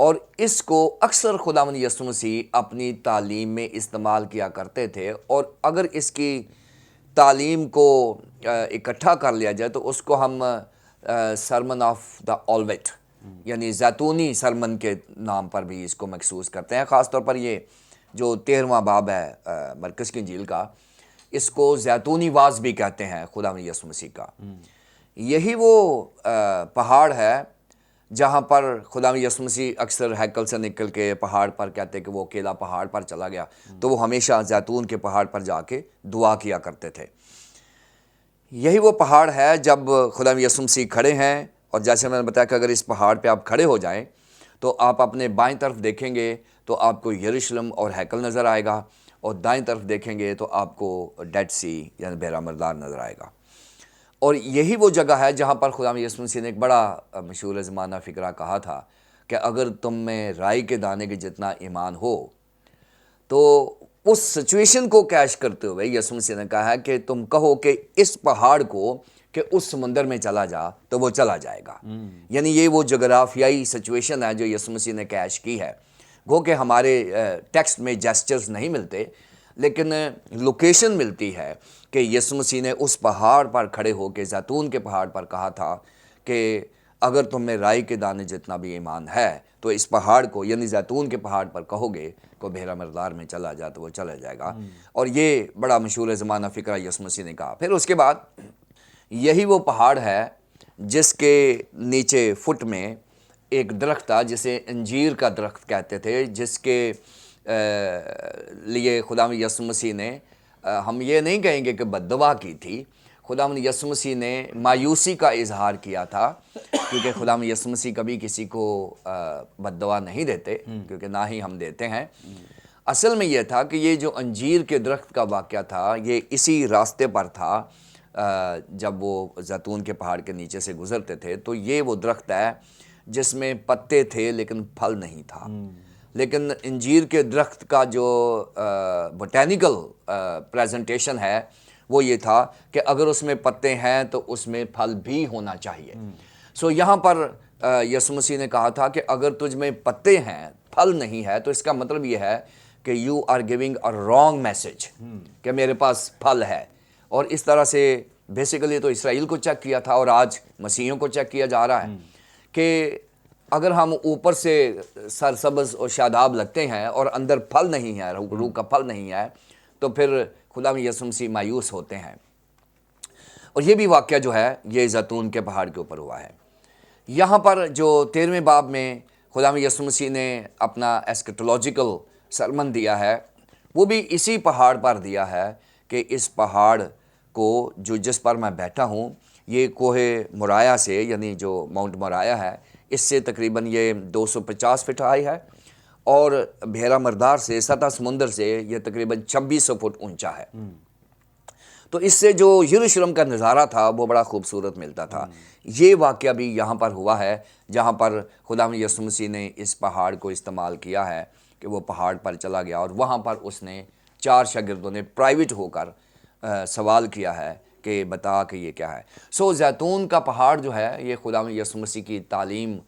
اور اس کو اکثر خداوند یسوع مسیح اپنی تعلیم میں استعمال کیا کرتے تھے، اور اگر اس کی تعلیم کو اکٹھا کر لیا جائے تو اس کو ہم سرمن آف دا اولویٹ یعنی زیتونی سرمن کے نام پر بھی اس کو مخصوص کرتے ہیں۔ خاص طور پر یہ جو 13واں باب ہے مرکز کی انجیل کا، اس کو زیتونی واز بھی کہتے ہیں خداوند یسوع مسیح کا۔ یہی وہ پہاڑ ہے جہاں پر خداوند یسوع مسیح اکثر ہیکل سے نکل کے پہاڑ پر کہتے کہ وہ اکیلا پہاڑ پر چلا گیا، تو وہ ہمیشہ زیتون کے پہاڑ پر جا کے دعا کیا کرتے تھے۔ یہی وہ پہاڑ ہے جب خداوند یسوع مسیح کھڑے ہیں، اور جیسے میں نے بتایا کہ اگر اس پہاڑ پہ آپ کھڑے ہو جائیں تو آپ اپنے بائیں طرف دیکھیں گے تو آپ کو یروشلم اور ہیکل نظر آئے گا، اور دائیں طرف دیکھیں گے تو آپ کو ڈیڈ سی یعنی بحیرہ مردار نظر آئے گا۔ اور یہی وہ جگہ ہے جہاں پر خداوند یسوع مسیح نے ایک بڑا مشہور زمانہ فقرہ کہا تھا کہ اگر تم میں رائی کے دانے کے جتنا ایمان ہو، تو اس سچویشن کو کیش کرتے ہوئے یسوع مسیح نے کہا ہے کہ تم کہو کہ اس پہاڑ کو کہ اس سمندر میں چلا جا تو وہ چلا جائے گا۔ یعنی یہ وہ جغرافیائی سچویشن ہے جو یسوع مسیح نے کیش کی ہے۔ گو کہ ہمارے ٹیکسٹ میں جیسچرز نہیں ملتے، لیکن لوکیشن ملتی ہے کہ یسوع مسیح نے اس پہاڑ پر کھڑے ہو کے زیتون کے پہاڑ پر کہا تھا کہ اگر تم میں رائی کے دانے جتنا بھی ایمان ہے تو اس پہاڑ کو یعنی زیتون کے پہاڑ پر کہو گے کو بحیرہ مردار میں چلا جا تو وہ چلا جائے گا۔ اور یہ بڑا مشہور زمانہ فقرہ یسوع مسیح نے کہا۔ پھر اس کے بعد یہی وہ پہاڑ ہے جس کے نیچے فٹ میں ایک درخت تھا جسے انجیر کا درخت کہتے تھے، جس کے لیے خداوند یسوع مسیح نے ہم یہ نہیں کہیں گے کہ بد دعا کی تھی، خداوند یسوع مسیح نے مایوسی کا اظہار کیا تھا، کیونکہ خداوند یسوع مسیح کبھی کسی کو بد دعا نہیں دیتے، کیونکہ نہ ہی ہم دیتے ہیں۔ اصل میں یہ تھا کہ یہ جو انجیر کے درخت کا واقعہ تھا یہ اسی راستے پر تھا جب وہ زیتون کے پہاڑ کے نیچے سے گزرتے تھے، تو یہ وہ درخت ہے جس میں پتے تھے لیکن پھل نہیں تھا۔ لیکن انجیر کے درخت کا جو بوٹینیکل پریزنٹیشن ہے وہ یہ تھا کہ اگر اس میں پتے ہیں تو اس میں پھل بھی ہونا چاہیے۔ سو یہاں پر یسوع مسیح نے کہا تھا کہ اگر تجھ میں پتے ہیں پھل نہیں ہے تو اس کا مطلب یہ ہے کہ you are giving a wrong message کہ میرے پاس پھل ہے۔ اور اس طرح سے بیسیکلی تو اسرائیل کو چیک کیا تھا اور آج مسیحیوں کو چیک کیا جا رہا ہے کہ اگر ہم اوپر سے سرسبز اور شاداب لگتے ہیں اور اندر پھل نہیں ہے، روح کا پھل نہیں ہے، تو پھر خداوند یسوع مسیح مایوس ہوتے ہیں۔ اور یہ بھی واقعہ جو ہے یہ زیتون کے پہاڑ کے اوپر ہوا ہے۔ یہاں پر جو 13ویں باب میں خداوند یسوع مسیح نے اپنا ایسکیٹولوجیکل سرمن دیا ہے، وہ بھی اسی پہاڑ پر دیا ہے کہ اس پہاڑ کو جس پر میں بیٹھا ہوں یہ کوہ موریہ سے یعنی جو ماؤنٹ موریہ ہے اس سے تقریباً یہ 250 فٹ ہائی ہے، اور بحیرہ مردار سے سطح سمندر سے یہ تقریباً 2600 فٹ اونچا ہے۔ تو اس سے جو یروشلم کا نظارہ تھا وہ بڑا خوبصورت ملتا تھا۔ یہ واقعہ بھی یہاں پر ہوا ہے جہاں پر خداوند یسوع مسیح نے اس پہاڑ کو استعمال کیا ہے کہ وہ پہاڑ پر چلا گیا، اور وہاں پر اس نے 4 شاگردوں نے پرائیویٹ ہو کر سوال کیا ہے کہ بتا کہ یہ کیا ہے۔ سو زیتون کا پہاڑ جو ہے یہ خداوند یسوع مسیح کی تعلیم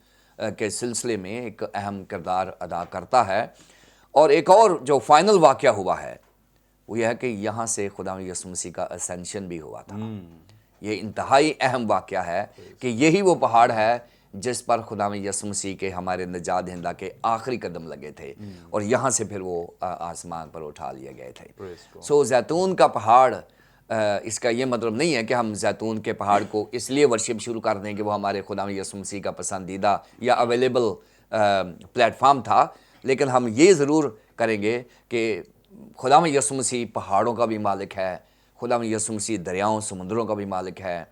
کے سلسلے میں ایک اہم کردار ادا کرتا ہے۔ اور ایک اور جو فائنل واقعہ ہوا ہے وہ یہ ہے کہ یہاں سے خداوند یسوع مسیح کا اسینشن بھی ہوا تھا۔ یہ انتہائی اہم واقعہ ہے کہ یہی وہ پہاڑ ہے جس پر خداوند یسوع مسیح کے ہمارے نجات دہندہ کے آخری قدم لگے تھے، اور یہاں سے پھر وہ آسمان پر اٹھا لیے گئے تھے۔ سو زیتون کا پہاڑ، اس کا یہ مطلب نہیں ہے کہ ہم زیتون کے پہاڑ کو اس لیے ورشپ شروع کر دیں کہ وہ ہمارے خداوند یسوع مسیح کا پسندیدہ یا اویلیبل پلیٹ فارم تھا، لیکن ہم یہ ضرور کریں گے کہ خداوند یسوع مسیح پہاڑوں کا بھی مالک ہے، خداوند یسوع مسیح دریاؤں سمندروں کا بھی مالک ہے،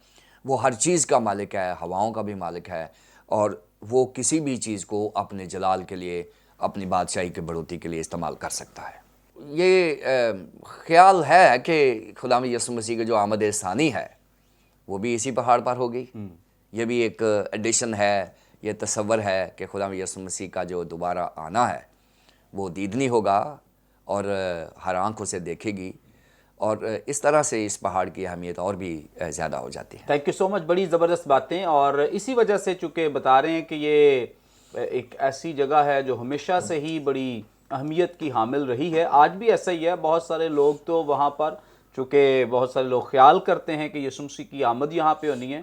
وہ ہر چیز کا مالک ہے، ہواؤں کا بھی مالک ہے، اور وہ کسی بھی چیز کو اپنے جلال کے لیے، اپنی بادشاہی کے بڑھوتی کے لیے استعمال کر سکتا ہے۔ یہ خیال ہے کہ خداوند یسوع مسیح کے جو آمد ثانی ہے وہ بھی اسی پہاڑ پر ہوگی۔ یہ بھی ایک ایڈیشن ہے، یہ تصور ہے کہ خداوند یسوع مسیح کا جو دوبارہ آنا ہے وہ دیدنی ہوگا اور ہر آنکھ اسے دیکھے گی، اور اس طرح سے اس پہاڑ کی اہمیت اور بھی زیادہ ہو جاتی ہے۔ تھینک یو سو مچ، بڑی زبردست باتیں، اور اسی وجہ سے چونکہ بتا رہے ہیں کہ یہ ایک ایسی جگہ ہے جو ہمیشہ سے ہی بڑی اہمیت کی حامل رہی ہے. آج بھی ایسا ہی ہے. بہت سارے لوگ تو وہاں پر، چونکہ بہت سارے لوگ خیال کرتے ہیں کہ یسوع مسیح کی آمد یہاں پہ ہونی ہے،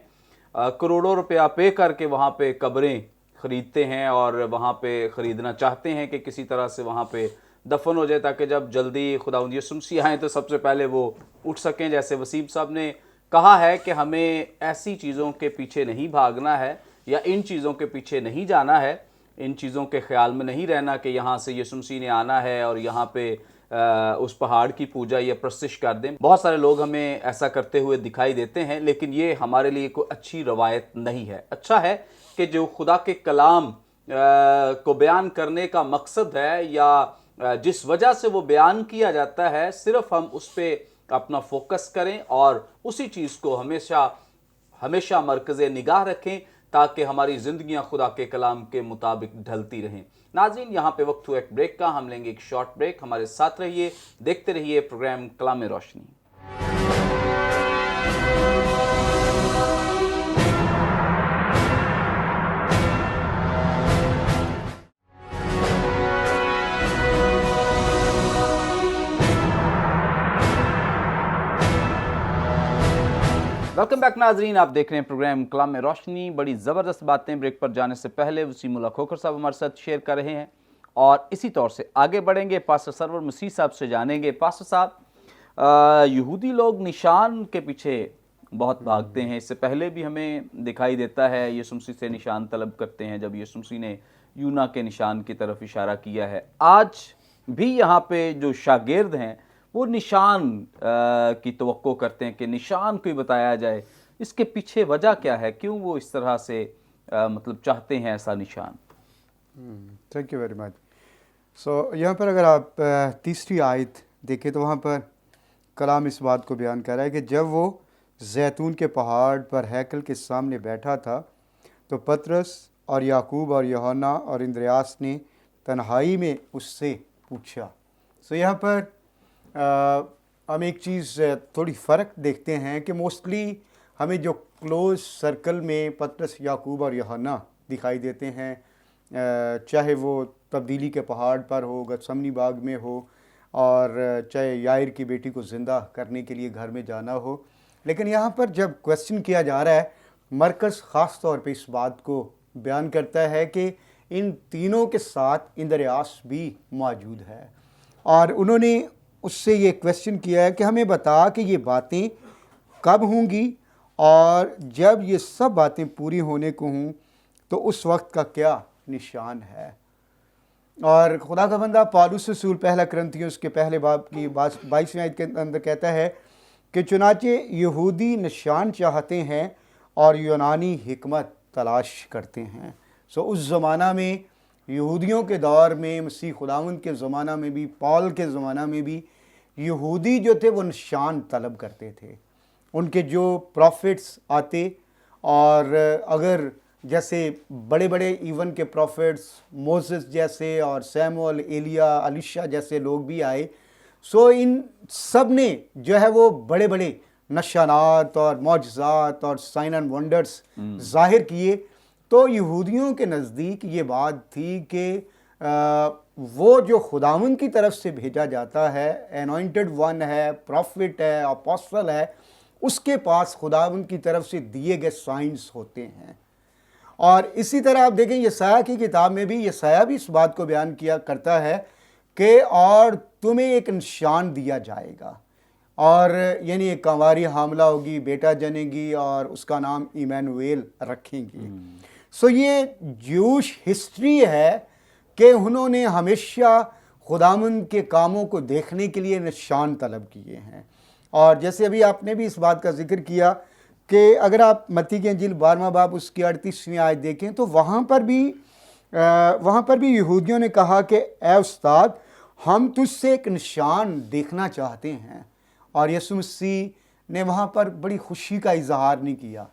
کروڑوں روپیہ پے کر کے وہاں پہ قبریں خریدتے ہیں اور وہاں پہ خریدنا چاہتے ہیں کہ کسی طرح سے وہاں پہ دفن ہو جائے، تاکہ جب جلدی خداوند یسوع مسیح آئیں تو سب سے پہلے وہ اٹھ سکیں. جیسے وسیم صاحب نے کہا ہے کہ ہمیں ایسی چیزوں کے پیچھے نہیں بھاگنا ہے یا ان چیزوں کے پیچھے نہیں جانا ہے، ان چیزوں کے خیال میں نہیں رہنا کہ یہاں سے یسوع مسیح نے آنا ہے اور یہاں پہ اس پہاڑ کی پوجا یا پرستش کر دیں. بہت سارے لوگ ہمیں ایسا کرتے ہوئے دکھائی دیتے ہیں، لیکن یہ ہمارے لیے کوئی اچھی روایت نہیں ہے. اچھا ہے کہ جو خدا کے کلام کو بیان کرنے کا مقصد ہے یا جس وجہ سے وہ بیان کیا جاتا ہے، صرف ہم اس پہ اپنا فوکس کریں اور اسی چیز کو ہمیشہ مرکز نگاہ رکھیں تاکہ ہماری زندگیاں خدا کے کلام کے مطابق ڈھلتی رہیں. ناظرین، یہاں پہ وقت ہوا ایک بریک کا. ہم لیں گے ایک شارٹ بریک. ہمارے ساتھ رہیے، دیکھتے رہیے پروگرام کلام روشنی. ویلکم بیک ناظرین، آپ دیکھ رہے ہیں پروگرام کلام روشنی. بڑی زبردست باتیں بریک پر جانے سے پہلے وسیم اللہ کھوکھر صاحب ہمارے ساتھ شیئر کر رہے ہیں اور اسی طور سے آگے بڑھیں گے. پاسٹر سرور مسیح صاحب سے جانیں گے. پاسٹر صاحب، یہودی لوگ نشان کے پیچھے بہت بھاگتے ہیں. اس سے پہلے بھی ہمیں دکھائی دیتا ہے یسوع مسیح سے نشان طلب کرتے ہیں جب یسوع مسیح نے یونا کے نشان کی طرف اشارہ کیا ہے. آج بھی یہاں پہ جو شاگرد ہیں وہ نشان کی توقع کرتے ہیں کہ نشان کوئی بتایا جائے. اس کے پیچھے وجہ کیا ہے؟ کیوں وہ اس طرح سے مطلب چاہتے ہیں ایسا نشان؟ Thank you very much. یہاں پر اگر آپ تیسری آیت دیکھیں تو وہاں پر کلام اس بات کو بیان کر رہا ہے کہ جب وہ زیتون کے پہاڑ پر ہیکل کے سامنے بیٹھا تھا تو پطرس اور یعقوب اور یوحنا اور اندریاس نے تنہائی میں اس سے پوچھا. یہاں پر ہم ایک چیز تھوڑی فرق دیکھتے ہیں کہ موسٹلی ہمیں جو کلوز سرکل میں پطرس، یعقوب اور یوحنا دکھائی دیتے ہیں، چاہے وہ تبدیلی کے پہاڑ پر ہو، گتسمنی باغ میں ہو، اور چاہے یائر کی بیٹی کو زندہ کرنے کے لیے گھر میں جانا ہو. لیکن یہاں پر جب کویسچن کیا جا رہا ہے، مرکز خاص طور پہ اس بات کو بیان کرتا ہے کہ ان تینوں کے ساتھ اندریاس بھی موجود ہے اور انہوں نے اس سے یہ کویسچن کیا ہے کہ ہمیں بتا کہ یہ باتیں کب ہوں گی اور جب یہ سب باتیں پوری ہونے کو ہوں تو اس وقت کا کیا نشان ہے. اور خدا کا بندہ پالوس رسول پہلا کرنتھیوں اس کے پہلے باب کی 22ویں آیت کے اندر کہتا ہے کہ چنانچہ یہودی نشان چاہتے ہیں اور یونانی حکمت تلاش کرتے ہیں. اس زمانہ میں، یہودیوں کے دور میں، مسیح خداوند کے زمانہ میں بھی، پال کے زمانہ میں بھی، یہودی جو تھے وہ نشان طلب کرتے تھے. ان کے جو پروفٹس آتے اور اگر جیسے بڑے بڑے ایون کے پروفٹس موسیس جیسے اور سیموئل، ایلیا، الیشا جیسے لوگ بھی آئے، ان سب نے جو ہے وہ بڑے بڑے نشانات اور معجزات اور سائن اینڈ ونڈرز ظاہر کیے. تو یہودیوں کے نزدیک یہ بات تھی کہ وہ جو خداوند کی طرف سے بھیجا جاتا ہے، انوائنٹڈ ون ہے، پروفٹ ہے، اپوسٹل ہے، اس کے پاس خداوند کی طرف سے دیے گئے سائنس ہوتے ہیں. اور اسی طرح آپ دیکھیں یسایہ کی کتاب میں بھی یسایہ بھی اس بات کو بیان کیا کرتا ہے کہ اور تمہیں ایک نشان دیا جائے گا، اور یعنی ایک کنواری حاملہ ہوگی، بیٹا جنے گی اور اس کا نام ایمانویل رکھیں گی. یہ جوش ہسٹری ہے کہ انہوں نے ہمیشہ خداوند کے کاموں کو دیکھنے کے لیے نشان طلب کیے ہیں. اور جیسے ابھی آپ نے بھی اس بات کا ذکر کیا کہ اگر آپ متی کی انجیل 12واں باب اس کی 38ویں آیت دیکھیں تو وہاں پر بھی یہودیوں نے کہا کہ اے استاد، ہم تجھ سے ایک نشان دیکھنا چاہتے ہیں. اور یسوع مسیح نے وہاں پر بڑی خوشی کا اظہار نہیں کیا.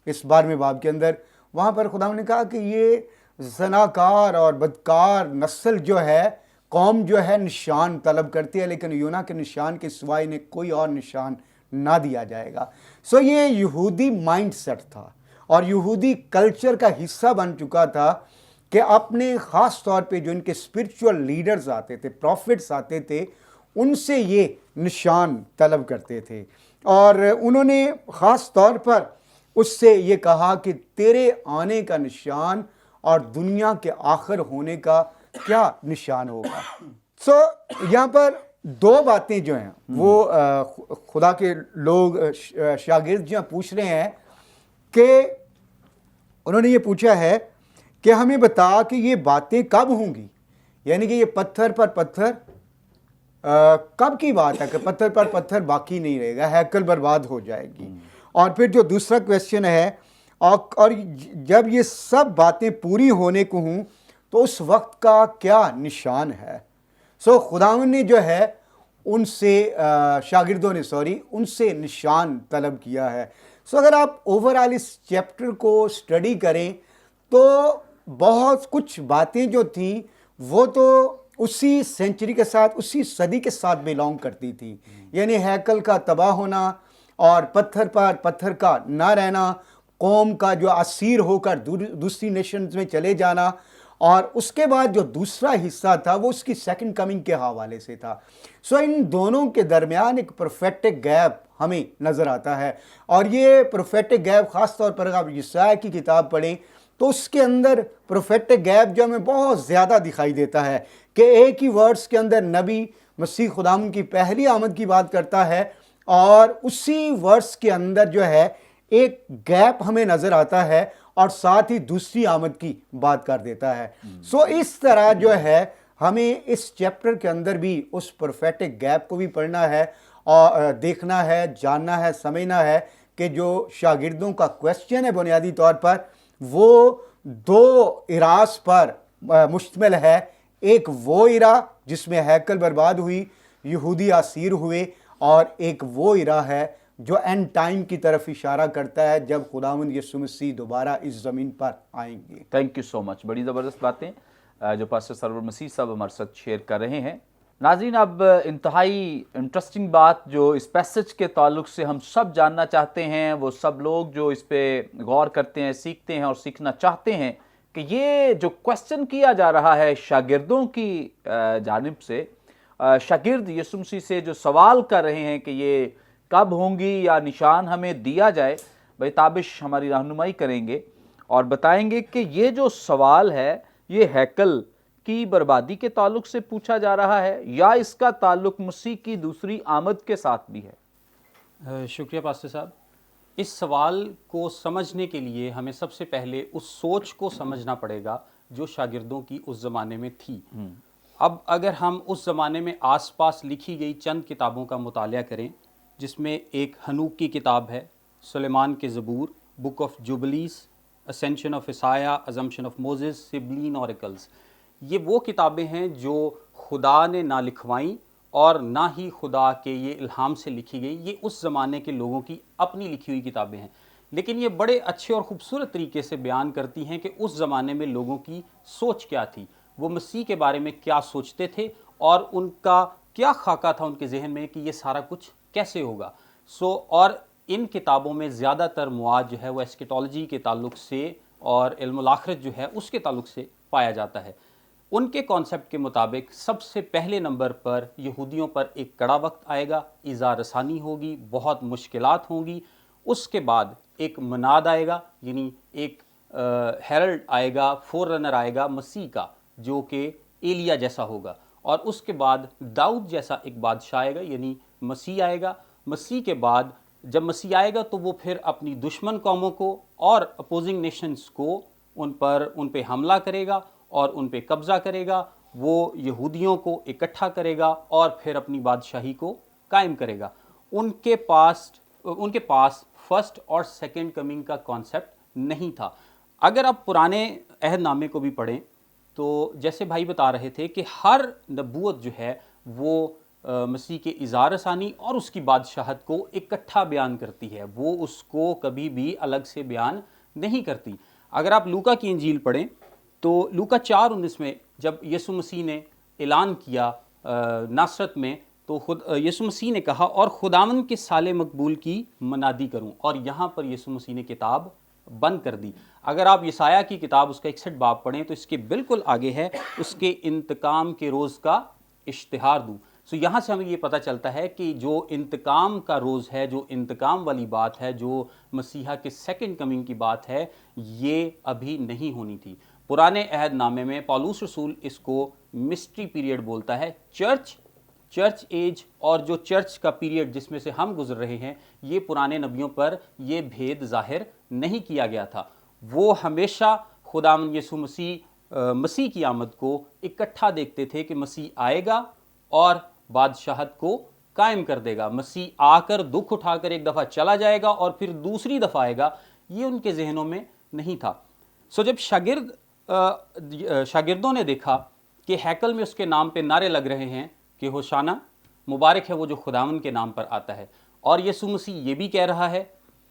اس 12ویں باب کے اندر وہاں پر خدا نے کہا کہ یہ زناکار اور بدکار نسل جو ہے، قوم جو ہے، نشان طلب کرتی ہے، لیکن یونا کے نشان کے سوائے انہیں کوئی اور نشان نہ دیا جائے گا. یہ یہودی مائنڈ سیٹ تھا اور یہودی کلچر کا حصہ بن چکا تھا کہ اپنے خاص طور پہ جو ان کے اسپرچول لیڈرز آتے تھے، پروفٹس آتے تھے، ان سے یہ نشان طلب کرتے تھے، اور انہوں نے خاص طور پر اس سے یہ کہا کہ تیرے آنے کا نشان اور دنیا کے آخر ہونے کا کیا نشان ہوگا. سو یہاں پر دو باتیں جو ہیں وہ خدا کے لوگ شاگرد جو پوچھ رہے ہیں کہ انہوں نے یہ پوچھا ہے کہ ہمیں بتا کہ یہ باتیں کب ہوں گی، یعنی کہ یہ پتھر پر پتھر کب کی بات ہے کہ پتھر پر پتھر باقی نہیں رہے گا، ہیکل برباد ہو جائے گی. اور پھر جو دوسرا کویسچن ہے، اور جب یہ سب باتیں پوری ہونے کو ہوں تو اس وقت کا کیا نشان ہے. سو خداوند نے جو ہے ان سے شاگردوں نے ان سے نشان طلب کیا ہے. سو اگر آپ اوورآل اس چیپٹر کو اسٹڈی کریں تو بہت کچھ باتیں جو تھیں وہ تو اسی سینچری کے ساتھ، اسی صدی کے ساتھ بیلونگ کرتی تھی، یعنی ہیکل کا تباہ ہونا اور پتھر پر پتھر کا نہ رہنا، قوم کا جو اسیر ہو کر دوسری نیشنز میں چلے جانا، اور اس کے بعد جو دوسرا حصہ تھا وہ اس کی سیکنڈ کمنگ کے حوالے سے تھا. سو ان دونوں کے درمیان ایک پروفیٹک گیپ ہمیں نظر آتا ہے، اور یہ پروفیٹک گیپ خاص طور پر اگر آپ یسایا کی کتاب پڑھیں تو اس کے اندر پروفیٹک گیپ جو ہمیں بہت زیادہ دکھائی دیتا ہے کہ ایک ہی ورڈز کے اندر نبی مسیح خداوند کی پہلی آمد کی بات کرتا ہے، اور اسی ورڈز کے اندر جو ہے ایک گیپ ہمیں نظر آتا ہے اور ساتھ ہی دوسری آمد کی بات کر دیتا ہے. سو اس طرح جو ہے ہمیں اس چیپٹر کے اندر بھی اس پروفیٹک گیپ کو بھی پڑھنا ہے اور دیکھنا ہے، جاننا ہے، سمجھنا ہے کہ جو شاگردوں کا کویسچن ہے بنیادی طور پر وہ دو اراس پر مشتمل ہے. ایک وہ ارا جس میں ہیکل برباد ہوئی، یہودی اسیر ہوئے، اور ایک وہ ارا ہے جو اینڈ ٹائم کی طرف اشارہ کرتا ہے جب خداوند یسوع مسیح دوبارہ اس زمین پر آئیں گے. تھینک یو سو مچ. بڑی زبردست باتیں جو پاسٹر سرور مسیح صاحب ہمارے ساتھ شیئر کر رہے ہیں. ناظرین، اب انتہائی انٹرسٹنگ بات جو اس پیسج کے تعلق سے ہم سب جاننا چاہتے ہیں، وہ سب لوگ جو اس پہ غور کرتے ہیں، سیکھتے ہیں اور سیکھنا چاہتے ہیں کہ یہ جو کویسچن کیا جا رہا ہے شاگردوں کی جانب سے، شاگرد یسوع مسیح سے جو سوال کر رہے ہیں کہ یہ کب ہوں گی یا نشان ہمیں دیا جائے، بھائی تابش ہماری رہنمائی کریں گے اور بتائیں گے کہ یہ جو سوال ہے یہ ہیکل کی بربادی کے تعلق سے پوچھا جا رہا ہے یا اس کا تعلق مسیح کی دوسری آمد کے ساتھ بھی ہے. شکریہ پاسٹر صاحب. اس سوال کو سمجھنے کے لیے ہمیں سب سے پہلے اس سوچ کو سمجھنا پڑے گا جو شاگردوں کی اس زمانے میں تھی. اب اگر ہم اس زمانے میں آس پاس لکھی گئی چند کتابوں کا مطالعہ کریں، جس میں ایک ہنوک کی کتاب ہے، سلیمان کے زبور، book of Jubilees, ascension of Isaiah, assumption of Moses, Sibylline oracles, یہ وہ کتابیں ہیں جو خدا نے نہ لکھوائیں اور نہ ہی خدا کے یہ الہام سے لکھی گئی. یہ اس زمانے کے لوگوں کی اپنی لکھی ہوئی کتابیں ہیں، لیکن یہ بڑے اچھے اور خوبصورت طریقے سے بیان کرتی ہیں کہ اس زمانے میں لوگوں کی سوچ کیا تھی، وہ مسیح کے بارے میں کیا سوچتے تھے اور ان کا کیا خاکہ تھا ان کے ذہن میں کہ یہ سارا کچھ کیسے ہوگا. اور ان کتابوں میں زیادہ تر مواد جو ہے وہ ایسکیٹالوجی کے تعلق سے اور علم الآخرت جو ہے اس کے تعلق سے پایا جاتا ہے. ان کے کانسیپٹ کے مطابق سب سے پہلے نمبر پر یہودیوں پر ایک کڑا وقت آئے گا، ایذا رسانی ہوگی، بہت مشکلات ہوں گی. اس کے بعد ایک مناد آئے گا، یعنی ایک ہیرلڈ آئے گا، فور رنر آئے گا مسیح کا جو کہ ایلیا جیسا ہوگا. اور اس کے بعد داؤد جیسا ایک بادشاہ آئے گا، یعنی مسیح آئے گا. مسیح کے بعد جب مسیح آئے گا تو وہ پھر اپنی دشمن قوموں کو اور اپوزنگ نیشنز کو ان پہ حملہ کرے گا اور ان پہ قبضہ کرے گا. وہ یہودیوں کو اکٹھا کرے گا اور پھر اپنی بادشاہی کو قائم کرے گا. ان کے پاس فرسٹ اور سیکنڈ کمنگ کا کانسیپٹ نہیں تھا. اگر آپ پرانے عہد نامے کو بھی پڑھیں تو جیسے بھائی بتا رہے تھے کہ ہر نبوت جو ہے وہ مسیح کے اظہار ثانی اور اس کی بادشاہت کو اکٹھا بیان کرتی ہے، وہ اس کو کبھی بھی الگ سے بیان نہیں کرتی. اگر آپ لوکا کی انجیل پڑھیں تو لوکا 4:19 میں جب یسوع مسیح نے اعلان کیا ناصرت میں، تو یسوع مسیح نے کہا اور خداوند کے سال مقبول کی منادی کروں، اور یہاں پر یسوع مسیح نے کتاب بند کر دی. اگر آپ یسایہ کی کتاب اس کا 61 باب پڑھیں تو اس کے بالکل آگے ہے اس کے انتقام کے روز کا اشتہار دوں. سو یہاں سے ہمیں یہ پتہ چلتا ہے کہ جو انتقام کا روز ہے, جو انتقام والی بات ہے, جو مسیحا کے سیکنڈ کمنگ کی بات ہے, یہ ابھی نہیں ہونی تھی. پرانے عہد نامے میں پالوس رسول اس کو مسٹری پیریڈ بولتا ہے. چرچ ایج اور جو چرچ کا پیریڈ جس میں سے ہم گزر رہے ہیں, یہ پرانے نبیوں پر یہ بھید ظاہر نہیں کیا گیا تھا. وہ ہمیشہ خداوند یسوع مسیح کی آمد کو اکٹھا دیکھتے تھے کہ مسیح آئے گا اور بادشاہت کو قائم کر دے گا. مسیح آ کر دکھ اٹھا کر ایک دفعہ چلا جائے گا اور پھر دوسری دفعہ آئے گا, یہ ان کے ذہنوں میں نہیں تھا. سو جب شاگردوں نے دیکھا کہ ہیکل میں اس کے نام پہ نعرے لگ رہے ہیں کہ ہوشانہ, مبارک ہے وہ جو خداوند کے نام پر آتا ہے, اور یسوع مسیح یہ بھی کہہ رہا ہے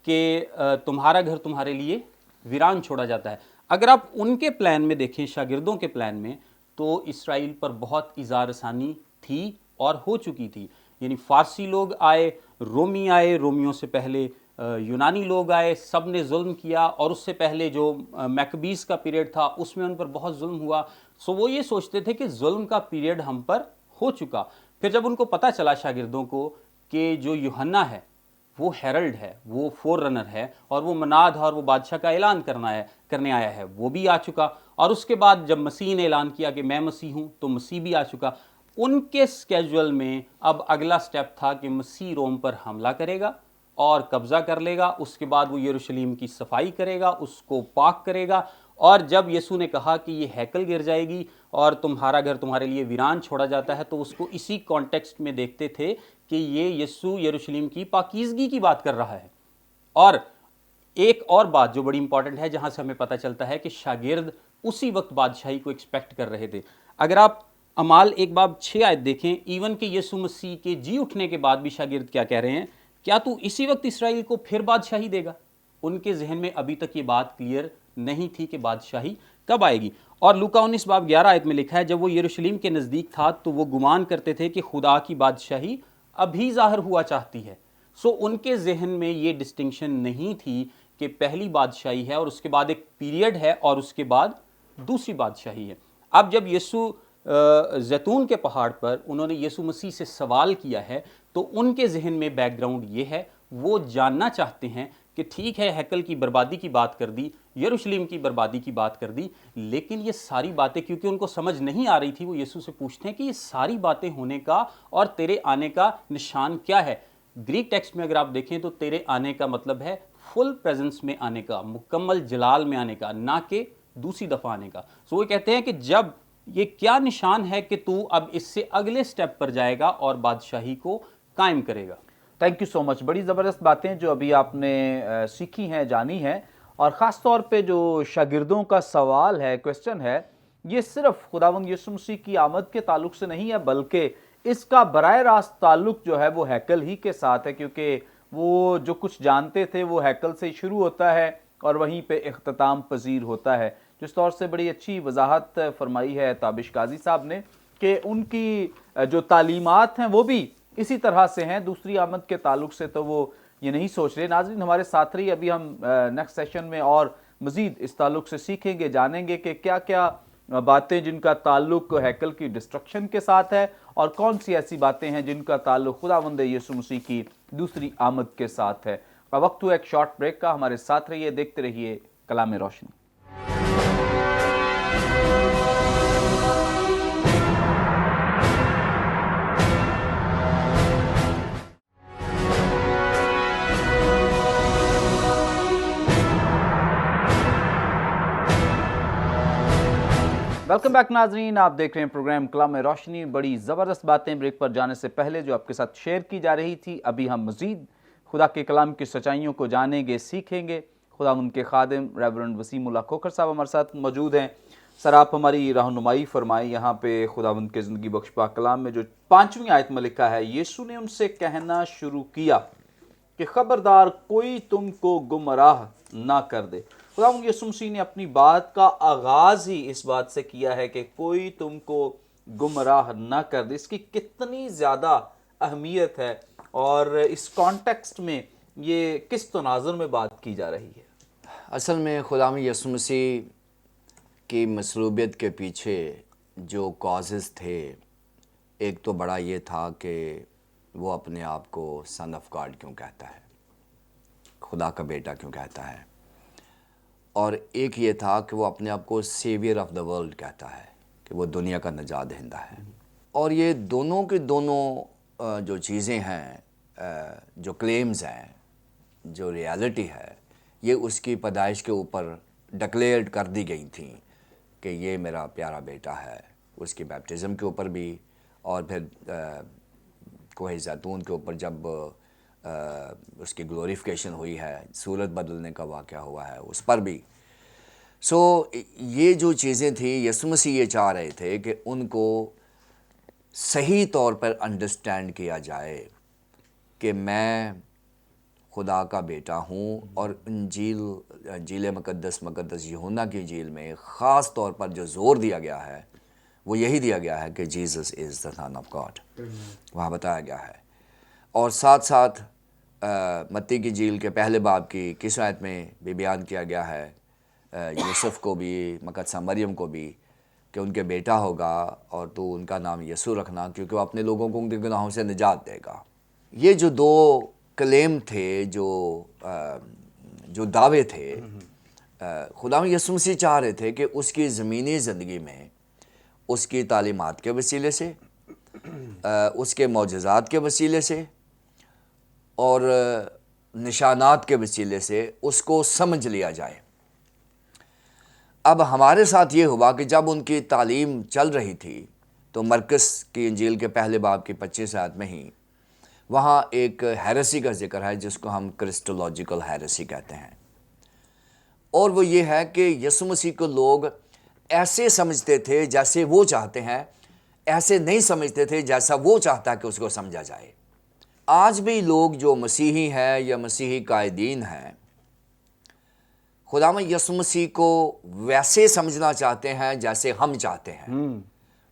کہ تمہارا گھر تمہارے لیے ویران چھوڑا جاتا ہے. اگر آپ ان کے پلان میں دیکھیں, شاگردوں کے پلان میں, تو اسرائیل پر بہت ایذا رسانی تھی اور ہو چکی تھی. یعنی فارسی لوگ آئے, رومی آئے, رومیوں سے پہلے یونانی لوگ آئے, سب نے ظلم کیا, اور اس سے پہلے جو میکبیز کا پیریڈ تھا اس میں ان پر بہت ظلم ہوا. سو وہ یہ سوچتے تھے کہ ظلم کا پیریڈ ہم پر ہو چکا. پھر جب ان کو پتہ چلا شاگردوں کو کہ جو یوحنا ہے وہ ہیرلڈ ہے, وہ فور رنر ہے, اور وہ مناد ہے اور وہ بادشاہ کا اعلان کرنے آیا ہے, وہ بھی آ چکا. اور اس کے بعد جب مسیح نے اعلان کیا کہ میں مسیح ہوں تو مسیح بھی آ چکا. ان کے سکیجول میں اب اگلا سٹیپ تھا کہ مسیح روم پر حملہ کرے گا اور قبضہ کر لے گا. اس کے بعد وہ یروشلیم کی صفائی کرے گا, اس کو پاک کرے گا. اور جب یسوع نے کہا کہ یہ ہیکل گر جائے گی اور تمہارا گھر تمہارے لیے ویران چھوڑا جاتا ہے, تو اس کو اسی کانٹیکسٹ میں دیکھتے تھے کہ یہ یسوع یروشلیم کی پاکیزگی کی بات کر رہا ہے. اور ایک اور بات جو بڑی امپورٹنٹ ہے, جہاں سے ہمیں پتہ چلتا ہے کہ شاگرد اسی وقت بادشاہی کو ایکسپیکٹ کر رہے تھے. اگر آپ اعمال 1 باب 6 آیت دیکھیں, ایون کہ یسوع مسیح کے جی اٹھنے کے بعد بھی شاگرد کیا کہہ رہے ہیں, کیا تو اسی وقت اسرائیل کو پھر بادشاہی دے گا؟ ان کے ذہن میں ابھی تک یہ بات کلیئر نہیں تھی کہ بادشاہی کب آئے گی. اور لوکا 19 باب 11 آیت میں لکھا ہے, جب وہ یروشلیم کے نزدیک تھا تو وہ گمان کرتے تھے کہ خدا کی بادشاہی ابھی ظاہر ہوا چاہتی ہے. سو ان کے ذہن میں یہ ڈسٹنکشن نہیں تھی کہ پہلی بادشاہی ہے اور اس کے بعد ایک پیریڈ ہے اور اس کے بعد دوسری بادشاہی ہے. اب جب یسوع زیتون کے پہاڑ پر انہوں نے یسوع مسیح سے سوال کیا ہے, تو ان کے ذہن میں بیک گراؤنڈ یہ ہے, وہ جاننا چاہتے ہیں کہ ٹھیک ہے ہیکل کی بربادی کی بات کر دی, یروشلیم کی بربادی کی بات کر دی, لیکن یہ ساری باتیں کیونکہ ان کو سمجھ نہیں آ رہی تھی, وہ یسوع سے پوچھتے ہیں کہ یہ ساری باتیں ہونے کا اور تیرے آنے کا نشان کیا ہے. گریک ٹیکسٹ میں اگر آپ دیکھیں تو تیرے آنے کا مطلب ہے فل پریزنس میں آنے کا, مکمل جلال میں آنے کا, نہ کہ دوسری دفعہ آنے کا. سو وہ کہتے ہیں کہ جب یہ کیا نشان ہے کہ تو اب اس سے اگلے سٹیپ پر جائے گا اور بادشاہی کو قائم کرے گا. تھینک یو سو مچ. بڑی زبردست باتیں جو ابھی آپ نے سیکھی ہیں, جانی ہیں, اور خاص طور پہ جو شاگردوں کا سوال ہے, کویسچن ہے, یہ صرف خداوند یسوع مسیح کی آمد کے تعلق سے نہیں ہے, بلکہ اس کا براہ راست تعلق جو ہے وہ ہیکل ہی کے ساتھ ہے, کیونکہ وہ جو کچھ جانتے تھے وہ ہیکل سے شروع ہوتا ہے اور وہیں پہ اختتام پذیر ہوتا ہے. جس طور سے بڑی اچھی وضاحت فرمائی ہے تابش قاضی صاحب نے کہ ان کی جو تعلیمات ہیں وہ بھی اسی طرح سے ہیں, دوسری آمد کے تعلق سے تو وہ یہ نہیں سوچ رہے. ناظرین, ہمارے ساتھ رہی, ابھی ہم نیکسٹ سیشن میں اور مزید اس تعلق سے سیکھیں گے, جانیں گے کہ کیا کیا باتیں جن کا تعلق ہیکل کی ڈسٹرکشن کے ساتھ ہے اور کون سی ایسی باتیں ہیں جن کا تعلق خداوند یسوع مسیح کی دوسری آمد کے ساتھ ہے. وقت ہوا ایک شارٹ بریک کا, ہمارے ساتھ رہیے, دیکھتے رہیے کلام روشنی. ویلکم بیک ناظرین, آپ دیکھ رہے ہیں پروگرام کلام روشنی. بڑی زبردست باتیں بریک پر جانے سے پہلے جو آپ کے ساتھ شیئر کی جا رہی تھی, ابھی ہم مزید خدا کے کلام کی سچائیوں کو جانیں گے, سیکھیں گے. خدا ان کے خادم ریورنڈ وسیم اللہ کھوکھر صاحب ہمارے ساتھ موجود ہیں. سر, آپ ہماری رہنمائی فرمائیں. یہاں پہ خداوند کے زندگی بخش پاک کلام میں جو 5ویں آیت میں لکھا ہے, یسوع نے ان سے کہنا شروع کیا کہ خبردار کوئی تم کو گمراہ نہ کر دے. خداوند یسوع مسیح نے اپنی بات کا آغاز ہی اس بات سے کیا ہے کہ کوئی تم کو گمراہ نہ کر دے. اس کی کتنی زیادہ اہمیت ہے اور اس کانٹیکسٹ میں یہ کس تناظر میں بات کی جا رہی ہے؟ اصل میں خدا یسوع مسیح کی مصلوبیت کے پیچھے جو کازز تھے، ایک تو بڑا یہ تھا کہ وہ اپنے آپ کو سن آف گاڈ کیوں کہتا ہے، خدا کا بیٹا کیوں کہتا ہے، اور ایک یہ تھا کہ وہ اپنے آپ کو سیویئر آف دا ورلڈ کہتا ہے، کہ وہ دنیا کا نجات دہندہ ہے۔ اور یہ دونوں کے دونوں جو چیزیں ہیں، جو کلیمز ہیں، جو ریالٹی ہے، یہ اس کی پیدائش کے اوپر ڈکلیئرڈ کر دی گئی تھیں کہ یہ میرا پیارا بیٹا ہے۔ اس کی بیپٹزم کے اوپر بھی، اور پھر کوہ زیتون کے اوپر جب اس کی گلوریفیکیشن ہوئی ہے، صورت بدلنے کا واقعہ ہوا ہے، اس پر بھی۔ یہ جو چیزیں تھیں، یسوع مسیح یہ چاہ رہے تھے کہ ان کو صحیح طور پر انڈرسٹینڈ کیا جائے کہ میں خدا کا بیٹا ہوں، اور انجیل مقدس یوحنا کی انجیل میں خاص طور پر جو زور دیا گیا ہے وہ یہی دیا گیا ہے کہ Jesus is the son of God, وہاں بتایا گیا ہے۔ اور ساتھ ساتھ متی کی انجیل کے پہلے باب کی 21 آیت میں بھی بیان کیا گیا ہے یوسف کو بھی، مقدسہ مریم کو بھی، کہ ان کے بیٹا ہوگا اور تو ان کا نام یسوع رکھنا، کیونکہ وہ اپنے لوگوں کو ان کے گناہوں سے نجات دے گا۔ یہ جو دو کلیم تھے، جو دعوے تھے، خدا یسوع مسیح چاہ رہے تھے کہ اس کی زمینی زندگی میں اس کی تعلیمات کے وسیلے سے، اس کے معجزات کے وسیلے سے اور نشانات کے وسیلے سے اس کو سمجھ لیا جائے۔ اب ہمارے ساتھ یہ ہوا کہ جب ان کی تعلیم چل رہی تھی تو مرکز کی انجیل کے پہلے باب کی 25 آیت میں ہی وہاں ایک ہیرسی کا ذکر ہے جس کو ہم کرسٹولوجیکل ہیرسی کہتے ہیں، اور وہ یہ ہے کہ یسوع مسیح کو لوگ ایسے سمجھتے تھے جیسے وہ چاہتے ہیں، ایسے نہیں سمجھتے تھے جیسا وہ چاہتا ہے کہ اس کو سمجھا جائے۔ آج بھی لوگ جو مسیحی ہیں یا مسیحی قائدین ہیں، خداوند یسوع مسیح کو ویسے سمجھنا چاہتے ہیں جیسے ہم چاہتے ہیں،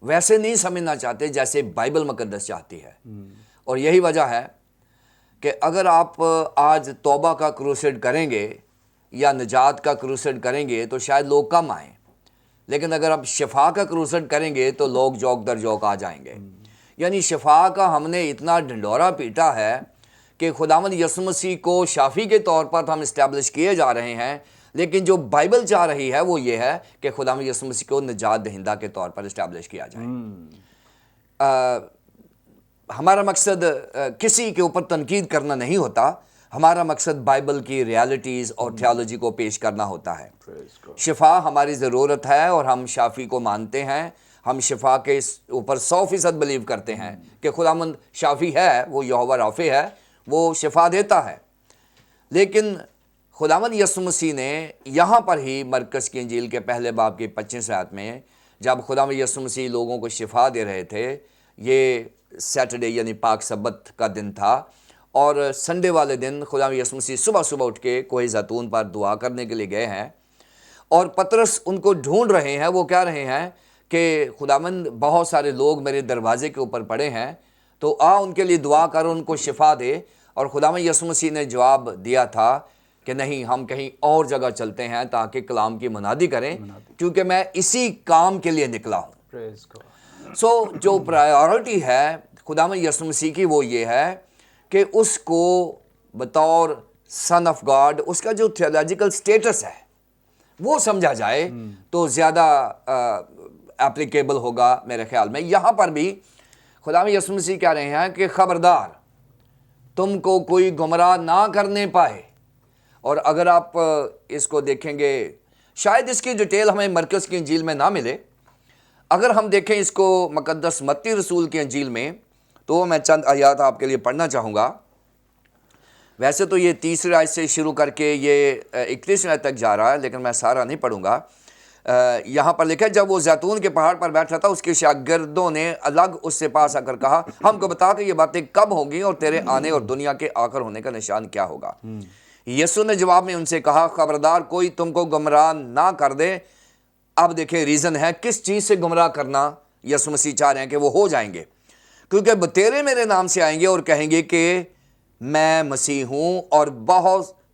ویسے نہیں سمجھنا چاہتے جیسے بائبل مقدس چاہتی ہے۔ اور یہی وجہ ہے کہ اگر آپ آج توبہ کا کروسیڈ کریں گے یا نجات کا کروسیڈ کریں گے تو شاید لوگ کم آئیں، لیکن اگر آپ شفا کا کروسیڈ کریں گے تو لوگ جوک در جوک آ جائیں گے۔ یعنی شفا کا ہم نے اتنا ڈھنڈورا پیٹا ہے کہ خداوند یسوع مسیح کو شافی کے طور پر ہم اسٹیبلش کیے جا رہے ہیں، لیکن جو بائبل چاہ رہی ہے وہ یہ ہے کہ خداوند یسوع مسیح کو نجات دہندہ کے طور پر اسٹیبلش کیا جائے۔ ہمارا مقصد کسی کے اوپر تنقید کرنا نہیں ہوتا، ہمارا مقصد بائبل کی ریالٹیز اور تھیالوجی کو پیش کرنا ہوتا ہے۔ شفا ہماری ضرورت ہے اور ہم شافی کو مانتے ہیں، ہم شفا کے اوپر 100% بلیو کرتے ہیں کہ خداوند شافی ہے، وہ یہوہ رافع ہے، وہ شفا دیتا ہے۔ لیکن خداوند یسوع مسیح نے یہاں پر ہی مرکز کی انجیل کے پہلے باب کی 25 آیت میں جب خداوند یسوع مسیح لوگوں کو شفا دے رہے تھے، یہ سیٹرڈے یعنی پاک سبت کا دن تھا، اور سنڈے والے دن خداوند یسوع مسیح صبح اٹھ کے کوہ زیتون پر دعا کرنے کے لیے گئے ہیں، اور پطرس ان کو ڈھونڈ رہے ہیں۔ وہ کہہ رہے ہیں کہ خداوند بہت سارے لوگ میرے دروازے کے اوپر پڑے ہیں، تو ان کے لیے دعا کر ان کو شفا دے۔ اور خداوند یسوع مسیح نے جواب دیا تھا کہ نہیں، ہم کہیں اور جگہ چلتے ہیں تاکہ کلام کی منادی کریں، کیونکہ میں اسی کام کے لیے نکلا ہوں۔ جو پرائیورٹی ہے خداوند یسوع مسیح کی وہ یہ ہے کہ اس کو بطور سن آف گاڈ اس کا جو تھیولوجیکل سٹیٹس ہے وہ سمجھا جائے تو زیادہ اپلیکیبل ہوگا میرے خیال میں۔ یہاں پر بھی خداوند یسوع مسیح کہہ رہے ہیں کہ خبردار تم کو کوئی گمراہ نہ کرنے پائے۔ اور اگر آپ اس کو دیکھیں گے، شاید اس کی ڈیٹیل ہمیں مرکز کی انجیل میں نہ ملے، اگر ہم دیکھیں اس کو مقدس متی رسول کی انجیل میں تو میں چند آیات آپ کے لیے پڑھنا چاہوں گا۔ ویسے تو یہ 30 آیت سے شروع کر کے یہ 31 آیت تک جا رہا ہے، لیکن میں سارا نہیں پڑھوں گا۔ یہاں پر لکھا ہے، جب وہ زیتون کے پہاڑ پر بیٹھا تھا، اس کے شاگردوں نے الگ اس سے پاس آ کر کہا، ہم کو بتا کہ یہ باتیں کب ہوں گی اور تیرے آنے اور دنیا کے آخر ہونے کا نشان کیا ہوگا؟ یسوع نے جواب میں ان سے کہا، خبردار کوئی تم کو گمراہ نہ کر دے۔ اب دیکھیں ریزن ہے کس چیز سے گمراہ کرنا یسوع مسیح چاہ رہے ہیں کہ وہ ہو جائیں گے، کیونکہ تیرے میرے نام سے آئیں گے اور کہیں گے کہ میں مسیح ہوں، اور بہت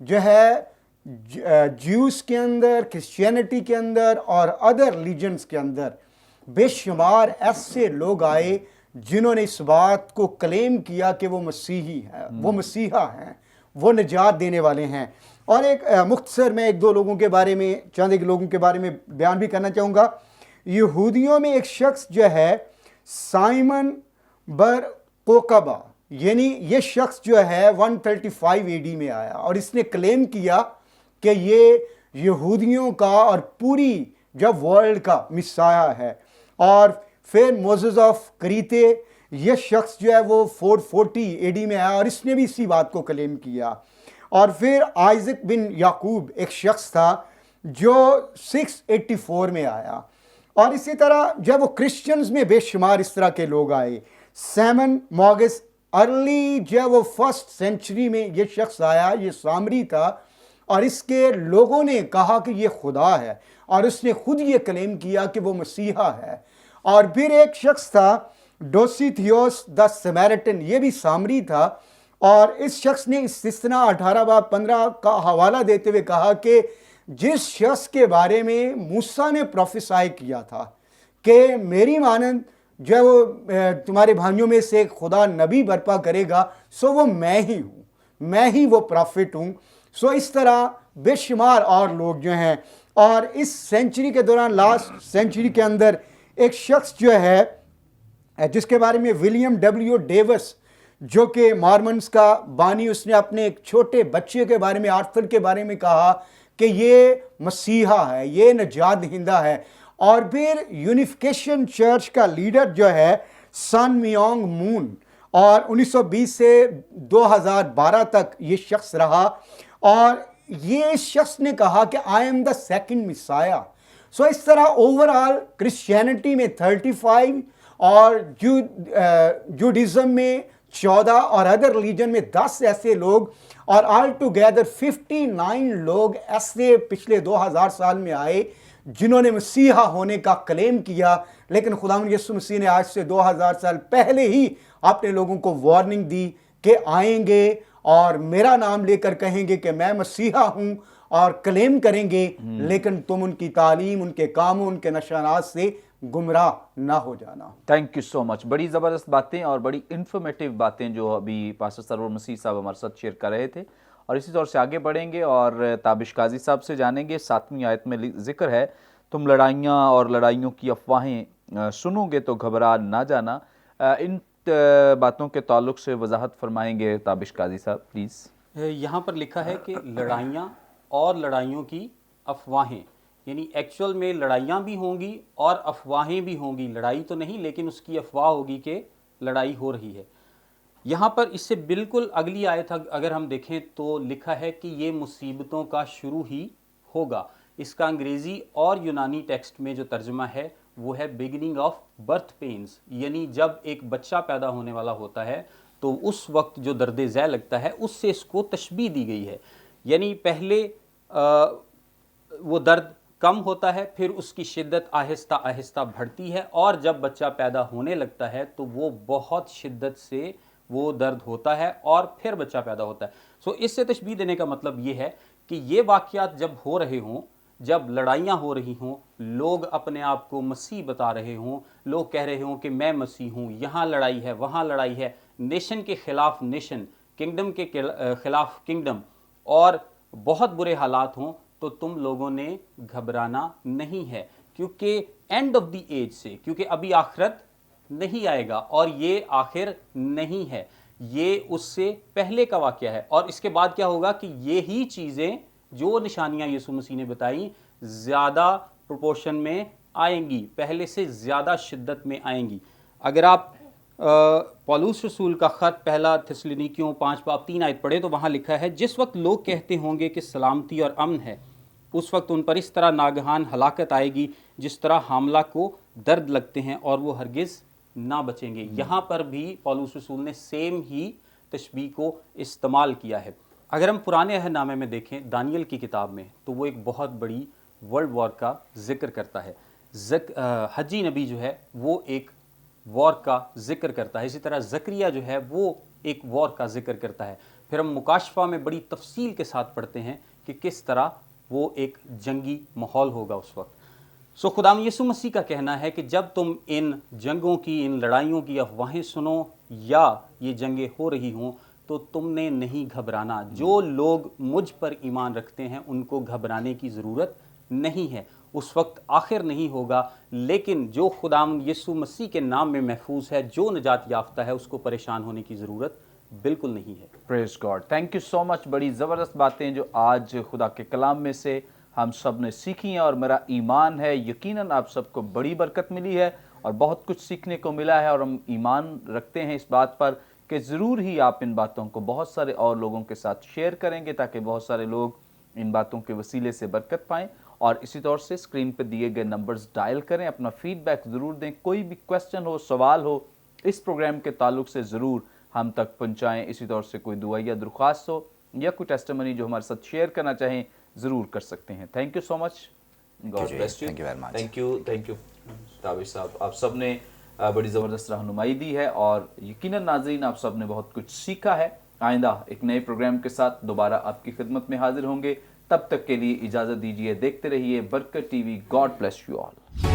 جو ہے جیوس کے اندر، کرسچینٹی کے اندر اور ادر ریلیجنس کے اندر بے شمار ایسے لوگ آئے جنہوں نے اس بات کو کلیم کیا کہ وہ مسیحی ہیں، وہ مسیحا ہیں، وہ نجات دینے والے ہیں۔ اور ایک مختصر میں ایک دو لوگوں کے بارے میں، چند ایک لوگوں کے بارے میں بیان بھی کرنا چاہوں گا۔ یہودیوں میں ایک شخص جو ہے سائمن بر کوکبا، یعنی یہ شخص جو ہے 135 AD میں آیا اور اس نے کلیم کیا کہ یہ یہودیوں کا اور پوری جب ورلڈ کا مسیح ہے۔ اور پھر موزز آف کریتے، یہ شخص جو ہے وہ 440 AD میں آیا اور اس نے بھی اسی بات کو کلیم کیا۔ اور پھر آئزک بن یعقوب ایک شخص تھا جو 684 میں آیا۔ اور اسی طرح جب وہ کرسچنز میں بے شمار اس طرح کے لوگ آئے۔ سیمن موگس ارلی جب وہ 1st سینچری میں یہ شخص آیا، یہ سامری تھا اور اس کے لوگوں نے کہا کہ یہ خدا ہے اور اس نے خود یہ کلیم کیا کہ وہ مسیحا ہے۔ اور پھر ایک شخص تھا ڈوسیتھیوس دا سمیرٹن، یہ بھی سامری تھا اور اس شخص نے استثنا 18:15 کا حوالہ دیتے ہوئے کہا کہ جس شخص کے بارے میں موسیٰ نے پروفیسائی کیا تھا کہ میری مانند جو وہ تمہارے بھائیوں میں سے خدا نبی برپا کرے گا، سو وہ میں ہی ہوں، میں ہی وہ پروفٹ ہوں۔ سو اس طرح بے شمار اور لوگ جو ہیں۔ اور اس سینچری کے دوران، لاسٹ سینچری کے اندر، ایک شخص جو ہے جس کے بارے میں ولیم ڈبلیو ڈیوس، جو کہ مارمنز کا بانی، اس نے اپنے ایک چھوٹے بچے کے بارے میں، آرتھر کے بارے میں کہا کہ یہ مسیحا ہے، یہ نجات دہندہ ہے۔ اور پھر یونیفیکیشن چرچ کا لیڈر جو ہے سن میونگ مون، اور 1920 سے 2012 تک یہ شخص رہا اور یہ اس شخص نے کہا کہ آئی ایم دا سیکنڈ مسیح۔ سو اس طرح اوور آل کرسچینٹی میں 35 اور جوڈیزم میں 14 اور ادر ریلیجن میں 10 ایسے لوگ، اور آل ٹوگیدر 59 لوگ ایسے پچھلے 2000 سال میں آئے جنہوں نے مسیحا ہونے کا کلیم کیا۔ لیکن خداوند یسوع مسیح نے آج سے 2000 سال پہلے ہی اپنے لوگوں کو وارننگ دی کہ آئیں گے اور میرا نام لے کر کہیں گے کہ میں مسیحا ہوں اور کلیم کریں گے، لیکن تم ان کی تعلیم، ان کے کاموں، ان کے نشانات سے گمراہ نہ ہو جانا۔ تھینک یو سو مچ۔ بڑی زبردست باتیں اور بڑی انفارمیٹیو باتیں جو ابھی پاسٹر سرور مسیح صاحب ہمارے ساتھ شیئر کر رہے تھے، اور اسی طور سے آگے بڑھیں گے اور تابش قاضی صاحب سے جانیں گے۔ 7ویں آیت میں ذکر ہے، تم لڑائیاں اور لڑائیوں کی افواہیں سنو گے تو گھبرا نہ جانا۔ ان باتوں کے تعلق سے وضاحت فرمائیں گے تابش قاضی صاحب پلیز۔ یہاں پر لکھا ہے کہ لڑائیاں اور لڑائیوں کی افواہیں، یعنی ایکچول میں لڑائیاں بھی ہوں گی اور افواہیں بھی ہوں گی۔ لڑائی تو نہیں لیکن اس کی افواہ ہوگی کہ لڑائی ہو رہی ہے۔ یہاں پر اس سے بالکل اگلی آیت اگر ہم دیکھیں تو لکھا ہے کہ یہ مصیبتوں کا شروع ہی ہوگا۔ اس کا انگریزی اور یونانی ٹیکسٹ میں جو ترجمہ ہے وہ ہے بگننگ آف برتھ پینز، یعنی جب ایک بچہ پیدا ہونے والا ہوتا ہے تو اس وقت جو درد ذیل لگتا ہے اس سے اس کو تشبیہ دی گئی ہے۔ یعنی پہلے وہ درد کم ہوتا ہے، پھر اس کی شدت آہستہ آہستہ بڑھتی ہے، اور جب بچہ پیدا ہونے لگتا ہے تو وہ بہت شدت سے وہ درد ہوتا ہے اور پھر بچہ پیدا ہوتا ہے۔ سو اس سے تشبیہ دینے کا مطلب یہ ہے کہ یہ واقعات جب ہو رہے ہوں، جب لڑائیاں ہو رہی ہوں، لوگ اپنے آپ کو مسیح بتا رہے ہوں، لوگ کہہ رہے ہوں کہ میں مسیح ہوں، یہاں لڑائی ہے، وہاں لڑائی ہے، نیشن کے خلاف نیشن، کنگڈم کے خلاف کنگڈم، اور بہت برے حالات ہوں، تو تم لوگوں نے گھبرانا نہیں ہے، کیونکہ اینڈ آف دی ایج سے، کیونکہ ابھی آخرت نہیں آئے گا اور یہ آخر نہیں ہے، یہ اس سے پہلے کا واقعہ ہے۔ اور اس کے بعد کیا ہوگا کہ یہی چیزیں جو نشانیاں یسوع مسیح نے بتائیں زیادہ پروپورشن میں آئیں گی، پہلے سے زیادہ شدت میں آئیں گی۔ اگر آپ پولس رسول کا خط پہلا تھسلونیکیوں 5:3 پڑھے تو وہاں لکھا ہے، جس وقت لوگ کہتے ہوں گے کہ سلامتی اور امن ہے، اس وقت ان پر اس طرح ناگہان ہلاکت آئے گی جس طرح حاملہ کو درد لگتے ہیں اور وہ ہرگز نہ بچیں گے۔ یہاں پر بھی پولس رسول نے سیم ہی تشبیہ کو استعمال کیا ہے۔ اگر ہم پرانے عہد نامے میں دیکھیں دانیل کی کتاب میں تو وہ ایک بہت بڑی ورلڈ وار کا ذکر کرتا ہے۔ حجی نبی جو ہے وہ ایک وار کا ذکر کرتا ہے، اسی طرح زکریا جو ہے وہ ایک وار کا ذکر کرتا ہے۔ پھر ہم مکاشفہ میں بڑی تفصیل کے ساتھ پڑھتے ہیں کہ کس طرح وہ ایک جنگی ماحول ہوگا اس وقت. سو خداوند یسوع مسیح کا کہنا ہے کہ جب تم ان جنگوں کی، ان لڑائیوں کی افواہیں سنو یا یہ جنگیں ہو رہی ہوں تو تم نے نہیں گھبرانا. جو لوگ مجھ پر ایمان رکھتے ہیں ان کو گھبرانے کی ضرورت نہیں ہے. اس وقت آخر نہیں ہوگا، لیکن جو خداوند یسوع مسیح کے نام میں محفوظ ہے، جو نجات یافتہ ہے، اس کو پریشان ہونے کی ضرورت بالکل نہیں ہے. پریز گاڈ. تھینک یو سو مچ. بڑی زبردست باتیں جو آج خدا کے کلام میں سے ہم سب نے سیکھی ہیں، اور میرا ایمان ہے یقیناً آپ سب کو بڑی برکت ملی ہے اور بہت کچھ سیکھنے کو ملا ہے، اور ہم ایمان رکھتے ہیں اس بات پر کہ ضرور ہی آپ ان باتوں کو بہت سارے اور لوگوں کے ساتھ شیئر کریں گے تاکہ بہت سارے لوگ ان باتوں کے وسیلے سے برکت پائیں. اور اسی طور سے اسکرین پہ دیے گئے نمبرز ڈائل کریں، اپنا فیڈ بیک ضرور دیں. کوئی بھی کویسچن ہو، سوال ہو اس پروگرام کے تعلق سے ضرور ہم تک پہنچائیں. اسی طور سے کوئی دعا یا درخواست ہو یا کوئی ٹیسٹیمنی جو ہمارے ساتھ شیئر کرنا چاہیں ضرور کر سکتے ہیں. Thank you so much. God bless you. Thank you very much. Thank you Tabar صاحب. آپ سب نے بڑی زبردست رہنمائی دی ہے اور یقیناً ناظرین آپ سب نے بہت کچھ سیکھا ہے. آئندہ ایک نئے پروگرام کے ساتھ دوبارہ آپ کی خدمت میں حاضر ہوں گے. تب تک کے لیے اجازت دیجیے. دیکھتے رہیے برکت T V. God bless you all.